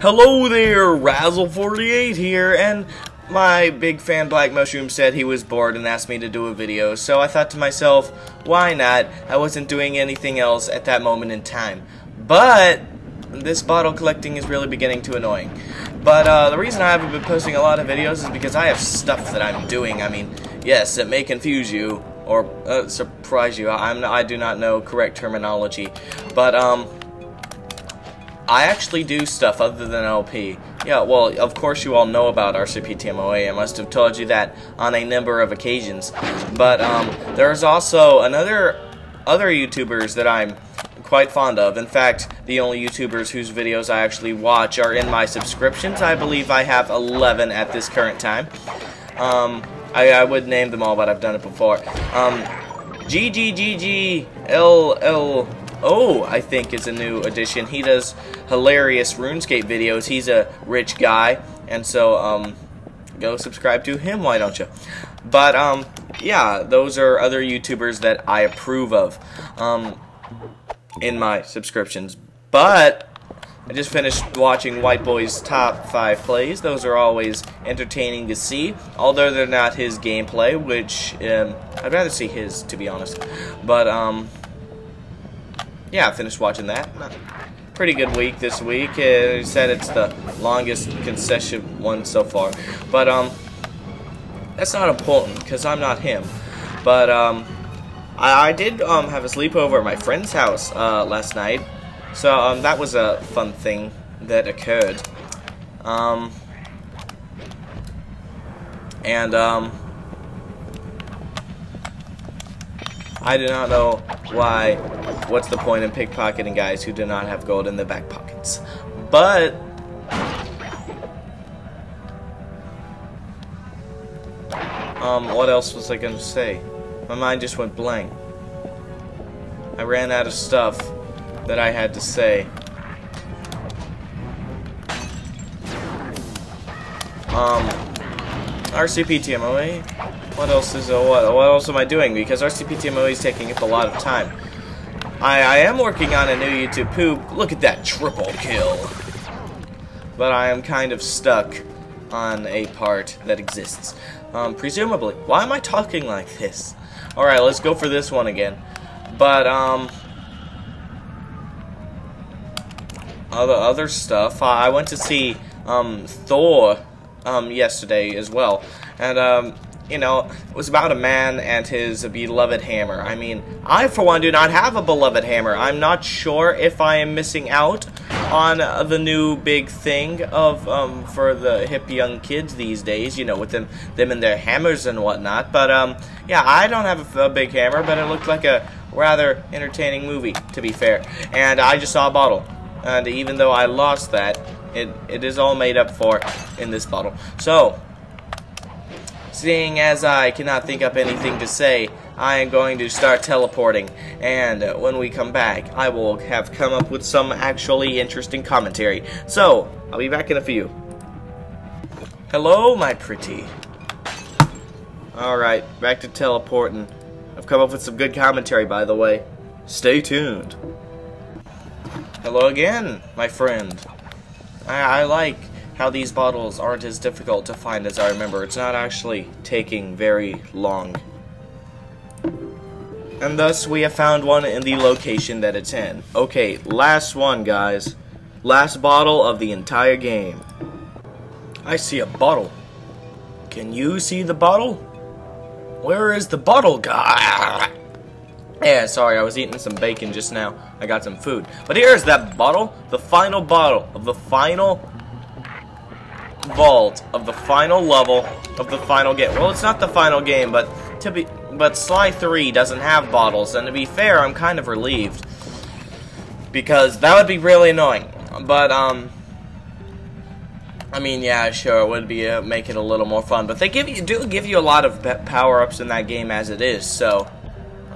Hello there, Razzle48 here, and my big fan Black Mushroom said he was bored and asked me to do a video, so I thought to myself, why not? I wasn't doing anything else at that moment in time. But this bottle collecting is really beginning to annoying. But the reason I haven't been posting a lot of videos is because I have stuff that I'm doing. I mean, yes, it may confuse you or surprise you. I do not know correct terminology, but I actually do stuff other than LP. Yeah, well, of course you all know about RCPTMOA. I must have told you that on a number of occasions. But there's also other YouTubers that I'm quite fond of. In fact, the only YouTubers whose videos I actually watch are in my subscriptions. I believe I have 11 at this current time. I would name them all, but I've done it before. GGGGLL. I think is a new addition. He does hilarious RuneScape videos. He's a rich guy, and so go subscribe to him, why don't you? But yeah, those are other YouTubers that I approve of in my subscriptions. But I just finished watching White Boy's top 5 plays. Those are always entertaining to see, although they're not his gameplay, which I'd rather see his, to be honest. But yeah, I finished watching that. Pretty good week this week. He said it's the longest concession one so far. But that's not important because I'm not him. But I did have a sleepover at my friend's house last night. So that was a fun thing that occurred. I do not know what's the point in pickpocketing guys who do not have gold in their back pockets. But what else was I gonna say? My mind just went blank. I ran out of stuff that I had to say. RCPTMOA. What else is what else am I doing? Because RCPTMOA is taking up a lot of time. I am working on a new YouTube poop. Look at that triple kill. But I am kind of stuck on a part that exists. Presumably. Why am I talking like this? Alright, let's go for this one again. But other stuff. I went to see Thor yesterday as well. And you know, it was about a man and his beloved hammer. I mean, I for one do not have a beloved hammer. I'm not sure if I am missing out on the new big thing of for the hip young kids these days, you know, with them and their hammers and whatnot. But yeah, I don't have a big hammer, but it looked like a rather entertaining movie, to be fair. And I just saw a bottle, and even though I lost that, it is all made up for in this bottle. So, seeing as I cannot think up anything to say, I am going to start teleporting, and when we come back, I will have come up with some actually interesting commentary. So, I'll be back in a few. Hello, my pretty. Alright, back to teleporting. I've come up with some good commentary, by the way. Stay tuned. Hello again, my friend. I like how these bottles aren't as difficult to find as I remember. It's not actually taking very long. And thus we have found one in the location that it's in. Okay, last one, guys. Last bottle of the entire game. I see a bottle. Can you see the bottle? Where is the bottle, guy? Yeah, sorry, I was eating some bacon just now. I got some food. But here's that bottle. The final bottle of the final vault of the final level of the final game. Well, it's not the final game, but Sly 3 doesn't have bottles, and to be fair, I'm kind of relieved because that would be really annoying. But I mean, yeah, sure, it would be make it a little more fun. But they do give you a lot of power-ups in that game as it is, so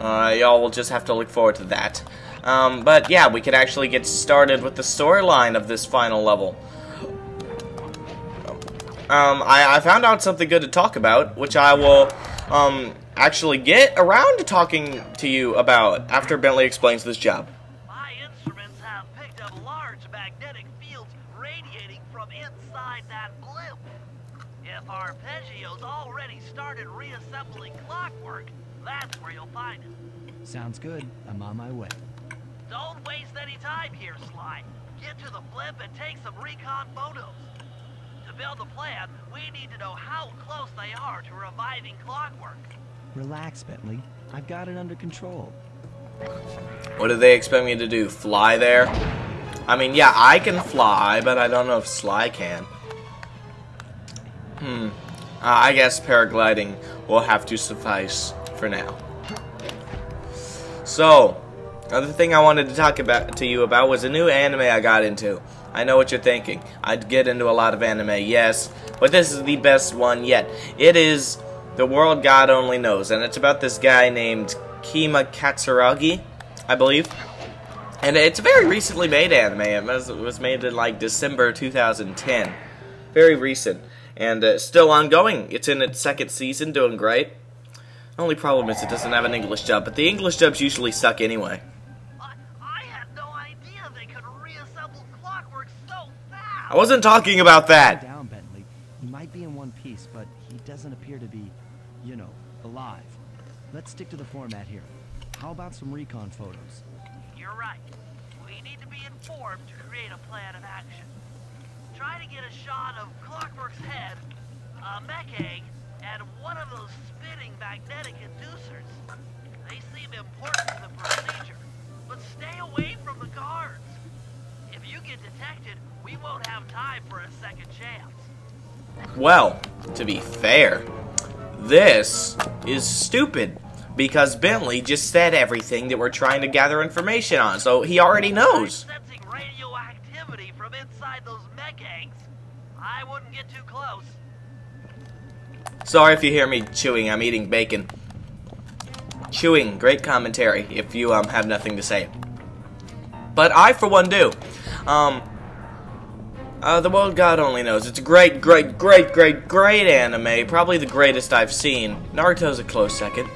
y'all will just have to look forward to that. But yeah, we could actually get started with the storyline of this final level. I found out something good to talk about, which I will actually get around to talking to you about after Bentley explains this job. My instruments have picked up large magnetic fields radiating from inside that blimp. If Arpeggio's already started reassembling Clockwork, that's where you'll find it. Sounds good. I'm on my way. Don't waste any time here, Sly. Get to the blimp and take some recon photos. To build a plan, we need to know how close they are to reviving Clockwork. Relax, Bentley. I've got it under control. What do they expect me to do? Fly there? I mean, yeah, I can fly, but I don't know if Sly can. I guess paragliding will have to suffice for now. So, another thing I wanted to talk to you about was a new anime I got into. I know what you're thinking. I'd get into a lot of anime, yes, but this is the best one yet. It is The World God Only Knows, and it's about this guy named Kima Katsuragi, I believe. And it's a very recently made anime. It was made in like December 2010. Very recent. And still ongoing. It's in its second season, doing great. The only problem is it doesn't have an English dub, but the English dubs usually suck anyway. I had no idea they could reassemble Clockwork so fast! I wasn't talking about that! Calm down, Bentley. He might be in one piece, but he doesn't appear to be, you know, alive. Let's stick to the format here. How about some recon photos? You're right. We need to be informed to create a plan of action. Try to get a shot of Clockwork's head, a mech egg, and one of those spinning magnetic inducers. They seem important to the procedure, but stay away from the guards. If you get detected, we won't have time for a second chance. Well, to be fair, this is stupid. Because Bentley just said everything that we're trying to gather information on, so he already knows. I'm sensing radioactivity from inside those mech eggs. I wouldn't get too close. Sorry if you hear me chewing, I'm eating bacon. Chewing, great commentary, if you have nothing to say. But I, for one, do. The World God Only Knows. It's a great anime. Probably the greatest I've seen. Naruto's a close second.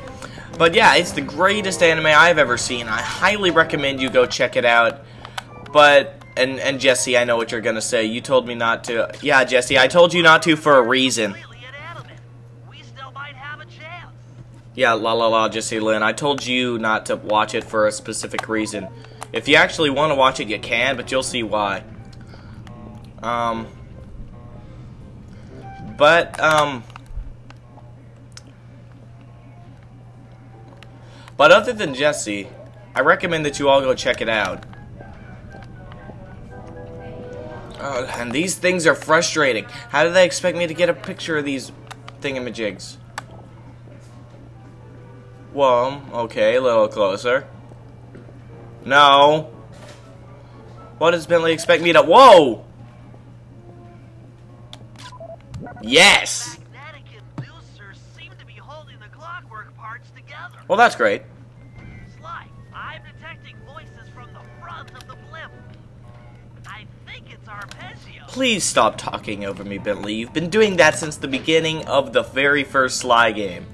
But yeah, it's the greatest anime I've ever seen. I highly recommend you go check it out. But, and Jesse, I know what you're gonna say. You told me not to. Yeah, Jesse, I told you not to for a reason. We still might have a chance. Yeah, la, Jesse Lynn. I told you not to watch it for a specific reason. If you actually want to watch it, you can, but you'll see why. But other than Jesse, I recommend that you all go check it out. And these things are frustrating. How do they expect me to get a picture of these thingamajigs? Well, okay, a little closer. No. What does Bentley expect me to... Whoa! Yes! Magnetic inducers seem to be holding the Clockwork parts together. Well, that's great. Sly, I'm detecting voices from the front of the blimp. I think it's Arpeggio. Please stop talking over me, Bentley. You've been doing that since the beginning of the very first Sly game.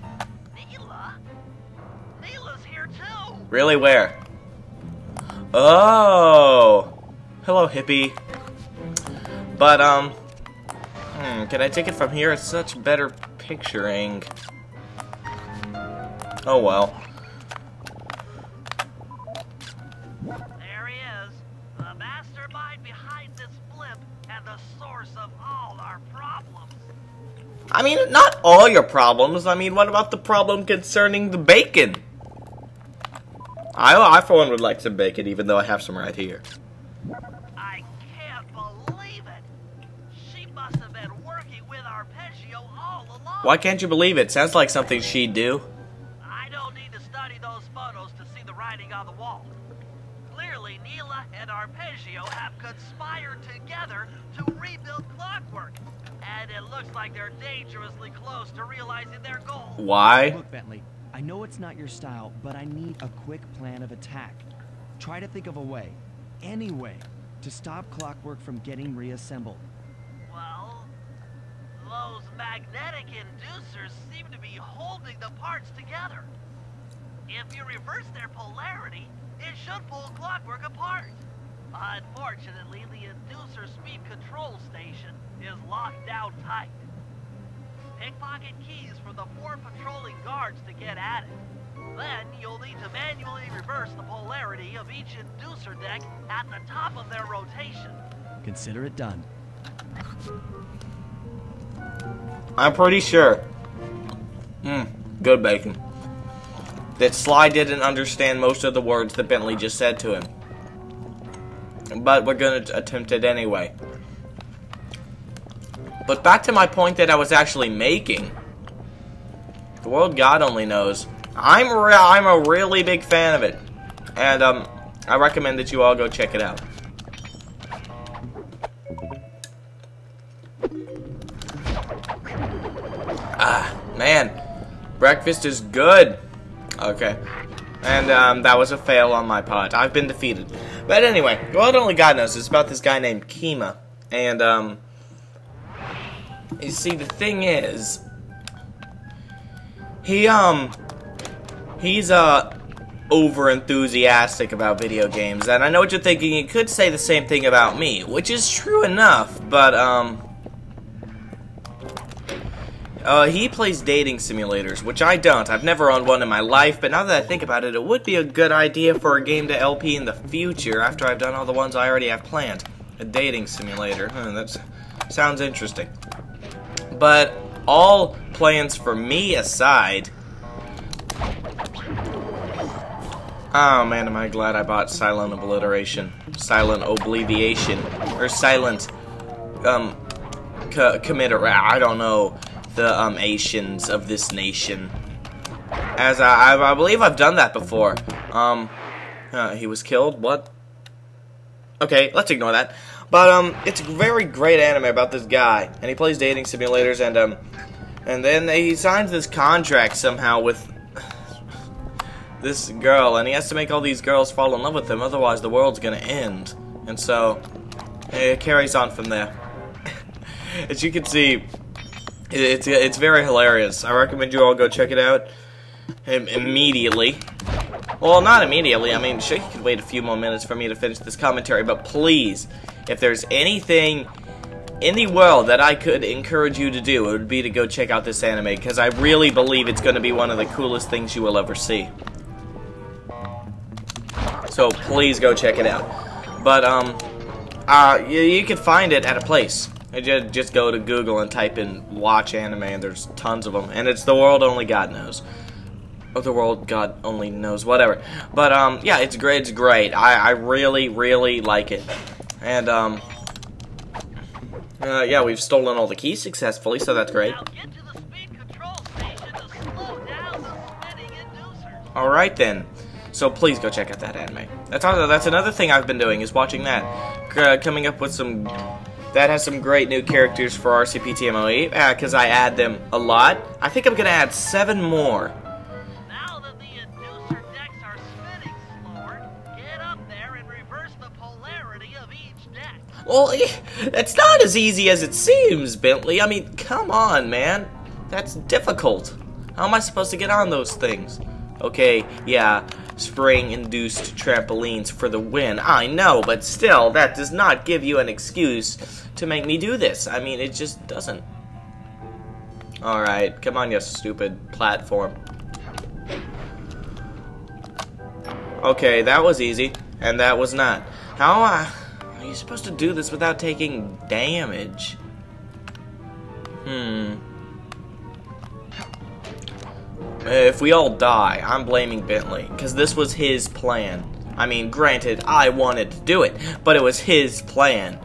Neela's here too. Really, where? Oh! Hello, hippie. But, can I take it from here? It's such better picturing. Oh, well. There he is, the mastermind behind this blimp and the source of all our problems. I mean, not all your problems. I mean, what about the problem concerning the bacon? I for one, would like some bacon, even though I have some right here. I can't believe it. She must have been working with Arpeggio all along. Why can't you believe it? Sounds like something she'd do. I don't need to study those photos to see the writing on the wall. Clearly, Neela and Arpeggio have conspired together to rebuild Clockwork. And it looks like they're dangerously close to realizing their goal. Why? Look, Bentley, I know it's not your style, but I need a quick plan of attack. Try to think of a way, any way, to stop Clockwork from getting reassembled. Well, those magnetic inducers seem to be holding the parts together. If you reverse their should pull Clockwork apart. Unfortunately, the inducer speed control station is locked down tight. Pickpocket keys from the 4 patrolling guards to get at it. Then you'll need to manually reverse the polarity of each inducer deck at the top of their rotation. Consider it done. I'm pretty sure. Good bacon. That Sly didn't understand most of the words that Bentley just said to him. But we're going to attempt it anyway. But back to my point that I was actually making. The world God only knows. I'm a really big fan of it. And I recommend that you all go check it out. Man, breakfast is good. Okay. And that was a fail on my part. I've been defeated. But anyway, well, only God knows. It's about this guy named Kima. And you see, the thing is, he's over enthusiastic about video games. And I know what you're thinking. You could say the same thing about me, which is true enough. But he plays dating simulators, which I don't. I've never owned one in my life, but now that I think about it, it would be a good idea for a game to LP in the future after I've done all the ones I already have planned. A dating simulator. That sounds interesting. But all plans for me aside... Oh man, am I glad I bought Silent Obliteration. Silent Obliviation. Or Silent... Committer. I don't know. The Asians of this nation. As I believe I've done that before. He was killed? What? Okay, let's ignore that. But it's a very great anime about this guy, and he plays dating simulators, and then he signs this contract somehow with this girl, and he has to make all these girls fall in love with him, otherwise the world's gonna end. And so it carries on from there. As you can see, it's very hilarious. I recommend you all go check it out immediately. Well, not immediately. I mean, sure, you could wait a few more minutes for me to finish this commentary, but please, if there's anything in the world that I could encourage you to do, it would be to go check out this anime, because I really believe it's going to be one of the coolest things you will ever see. So please go check it out. But you can find it at a place. Just go to Google and type in watch anime, and there's tons of them. And it's the world only God knows. Or the world God only knows, whatever. But yeah, it's great. It's great. I really, really like it. And yeah, we've stolen all the keys successfully, so that's great. Now get to the speed control station to slow down the spinning inducers. All right then. So please go check out that anime. That's another thing I've been doing, is watching that. Coming up with some... That has some great new characters for RCPTMOE, because I add them a lot. I think I'm going to add 7 more. Now that the inducer decks are spinning slower, get up there and reverse the polarity of each deck. Well, it's not as easy as it seems, Bentley. I mean, come on, man. That's difficult. How am I supposed to get on those things? Okay, yeah, spring-induced trampolines for the win. I know, but still, that does not give you an excuse to make me do this. I mean, it just doesn't. Alright, come on, you stupid platform. Okay, that was easy, and that was not. How are you supposed to do this without taking damage? If we all die, I'm blaming Bentley, because this was his plan. I mean, granted, I wanted to do it, but it was his plan.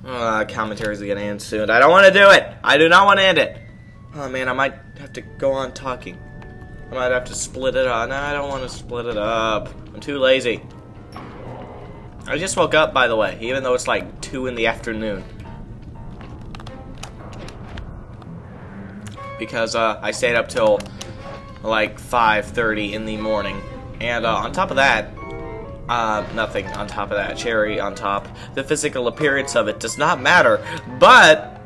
Commentaries are gonna end soon. I don't want to do it! I do not want to end it! Oh man, I might have to go on talking. I might have to split it up. No, I don't want to split it up. I'm too lazy. I just woke up, by the way, even though it's like 2 in the afternoon. Because I stayed up till like 5:30 in the morning. And on top of that, nothing on top of that, cherry on top. The physical appearance of it does not matter, but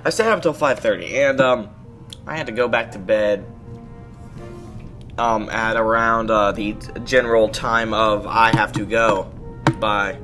I stayed up till 5:30, and I had to go back to bed at around the general time of I have to go by